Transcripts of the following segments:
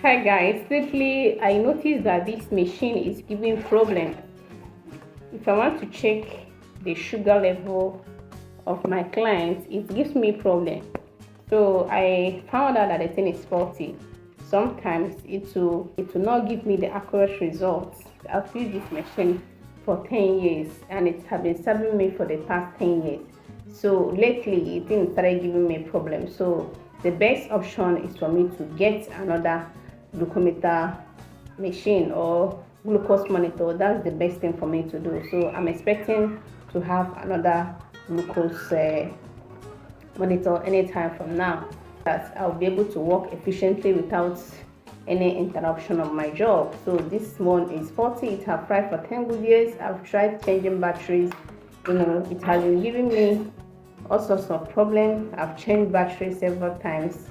Hi guys, lately I noticed that this machine is giving problem. If I want to check the sugar level of my clients, it gives me problem. So I found out that the thing is faulty. Sometimes it will not give me the accurate results. I've used this machine for 10 years and it has been serving me for the past 10 years. So lately it didn't start giving me problem. So the best option is for me to get another glucometer machine or glucose monitor. That's the best thing for me to do. So I'm expecting to have another glucose monitor anytime from now, that I'll be able to work efficiently without any interruption of my job. So this one is 40. It has tried for 10 good years. I've tried changing batteries. It has been giving me all sorts of problems. I've changed batteries several times.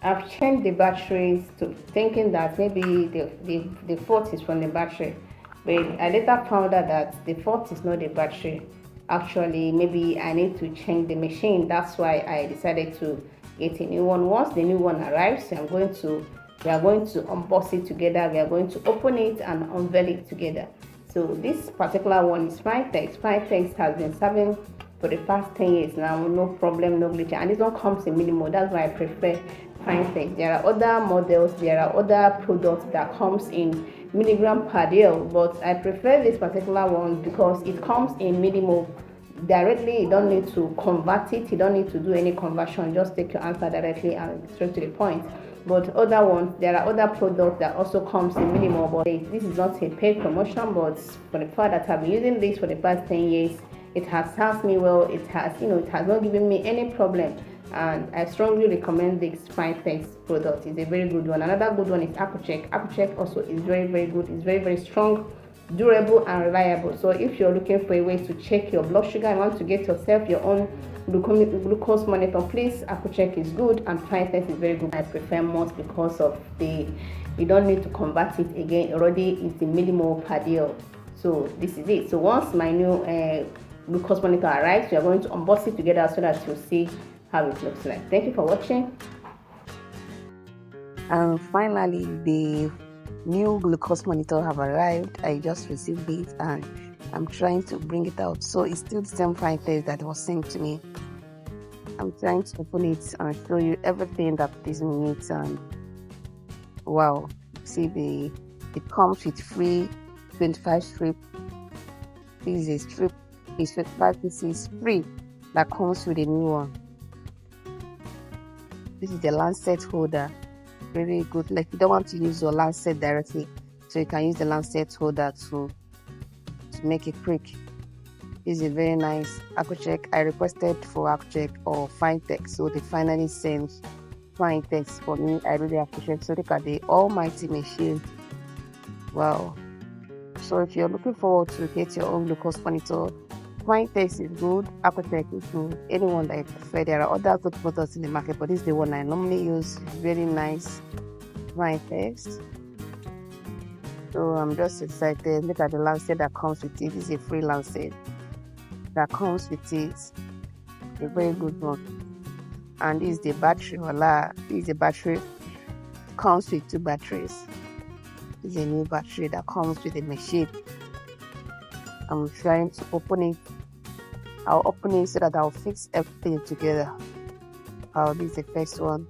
I've changed the batteries to thinking that maybe the fault is from the battery. But I later found out that the fault is not the battery. Actually, maybe I need to change the machine. That's why I decided to get a new one. Once the new one arrives, we are going to unbox it together. We are going to open it and unveil it together. So this particular one is Fine-Tex. Fine-Tex has been serving for the past 10 years now, no problem, no glitch. And this one comes in minimal. That's why I prefer Fine-Tex. There are other models, there are other products that comes in milligram per day, but I prefer this particular one because it comes in minimal directly. You don't need to convert it, you don't need to do any conversion, just take your answer directly and straight to the point. But other ones, there are other products that also comes in minimal, but this is not a paid promotion. But for the fact that I've been using this for the past 10 years, it has served me well. It has not given me any problem, and I strongly recommend this Fine-Tex product. It's a very good one. Another good one is Accucheck. Accucheck also is very, very good. It's very, very strong, durable and reliable. So if you're looking for a way to check your blood sugar and want to get yourself your own glucose monitor, please, Accucheck is good and Fine-Tex is very good. I prefer most because of you don't need to convert it again. Already it's the minimal per deal. So this is it. So once my new glucose monitor arrives, we are going to unbox it together so that you'll see how it looks like. Thank you for watching. And finally, the new glucose monitor have arrived. I just received it and I'm trying to bring it out. So it's still the same Fine-Tex that was sent to me. I'm trying to open it and show you everything that this needs. And wow, see, it comes with free 25 strip. This is a strip. It's 25 pieces free that comes with a new one. This is the lancet holder. Very good. Like, you don't want to use your lancet directly, so you can use the lancet holder to make it quick. This is a very nice Accucheck. I requested for Accucheck or Fine-Tex, so they finally sent Fine-Tex for me. I really appreciate. So look at the almighty machine. Wow. So if you're looking forward to get your own glucose monitor, Fine-Tex is good, Accucheck is good, anyone that you prefer. There are other good products in the market, but this is the one I normally use. Very nice Fine-Tex. So I'm just excited. Look at the lancet that comes with it. This is a free lancet that comes with it. A very good one. And this is the battery. Voila. This is the battery. Comes with 2 batteries. This is a new battery that comes with the machine. I'm trying to open it. I'll open it so that I'll fix everything together. This is the first one.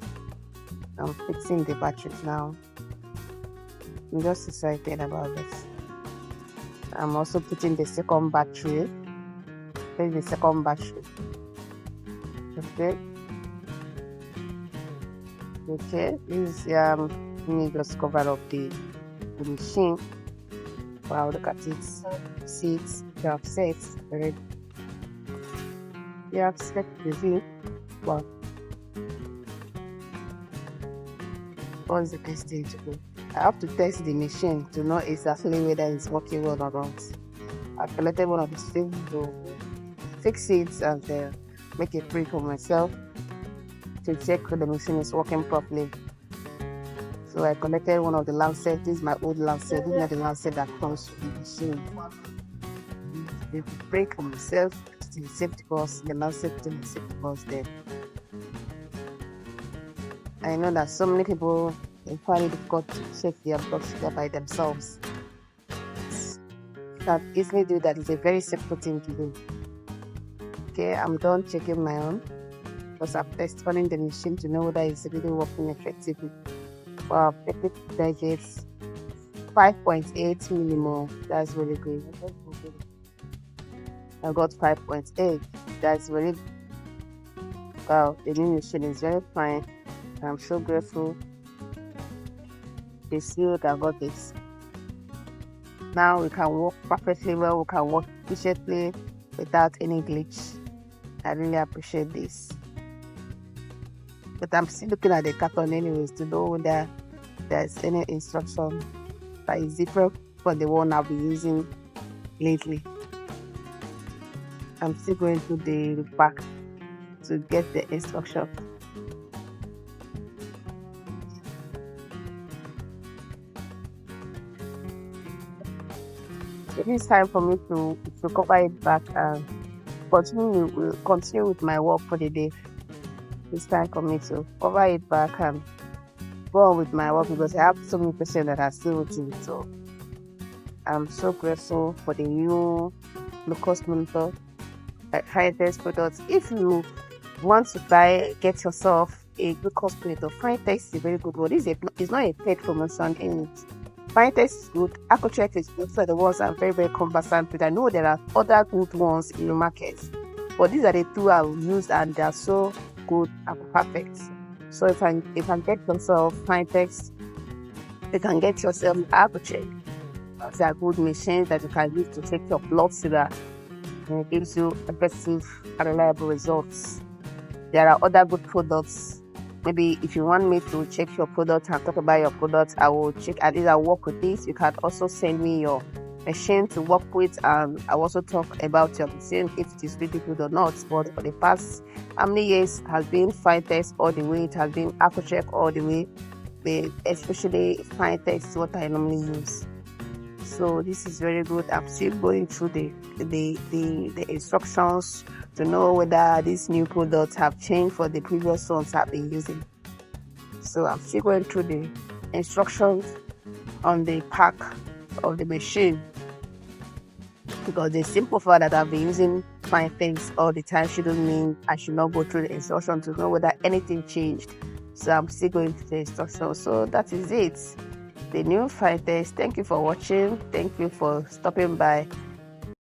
I'm fixing the batteries now. I'm just excited about this. I'm also putting the second battery. There's the second battery. Okay. This is me just cover up the machine. Wow, look at it. Seats, you have sets already. You have set the view. Wow. What's the best thing to do? I have to test the machine to know exactly whether it's working well or not. I've collected one of the things to fix it and make it free for myself to check if the machine is working properly. So I collected one of the lancet. This is my old lancet. This is not the lancet that comes with the machine. The break for myself. it in safety box, the lancet put in the safety box there. I know that so many people find it difficult to check their blood sugar by themselves. You can easily do that. It's a very simple thing to do. Okay, I'm done checking my own because I've tested running the machine to know whether it's really working effectively. Well, I've checked it digits 5.8 millimole. That's really good. I got 5.8. That's really wow. The new machine is very fine. I'm so grateful. The seal that got this. Now we can work perfectly well. We can work efficiently without any glitch. I really appreciate this. But I'm still looking at the carton anyways to know whether there's any instruction that is different from the one I've been using lately. I'm still going through the back to get the instruction. It is time for me to cover it back and continue with my work for the day. It's time for me to cover it back and go on with my work because I have so many questions that are still waiting. So I'm so grateful for the new glucose monitor, Fine-Text products. If you want to get yourself a glucose monitor, Fine-Text is a very good one. It's not a paid promotion in it. Fine-Text is good, Accu-Check is good. So the ones I'm very, very conversant with. I know there are other good ones in the market, but these are the two I've used and they are so good and perfect. So if I get yourself Fine-Text, you can get yourself Accu-Check. They are good machines that you can use to check your blood sugar, and it gives you effective and reliable results. There are other good products. Maybe if you want me to check your product and talk about your product, I will check and either work with this. You can also send me your machine to work with, and I'll also talk about your machine if it is really good or not. But for the past how many years has been Fine-Text all the way, it has been Accu-Check all the way, but especially Fine-Text is what I normally use. So this is very good. I'm still going through the instructions to know whether these new products have changed for the previous ones I've been using. So I'm still going through the instructions on the pack of the machine because the simple fact that I've been using Fine-Text all the time shouldn't mean I should not go through the instructions to know whether anything changed. So I'm still going through the instructions. So that is it. The new Fine-Text. Thank you for watching. Thank you for stopping by.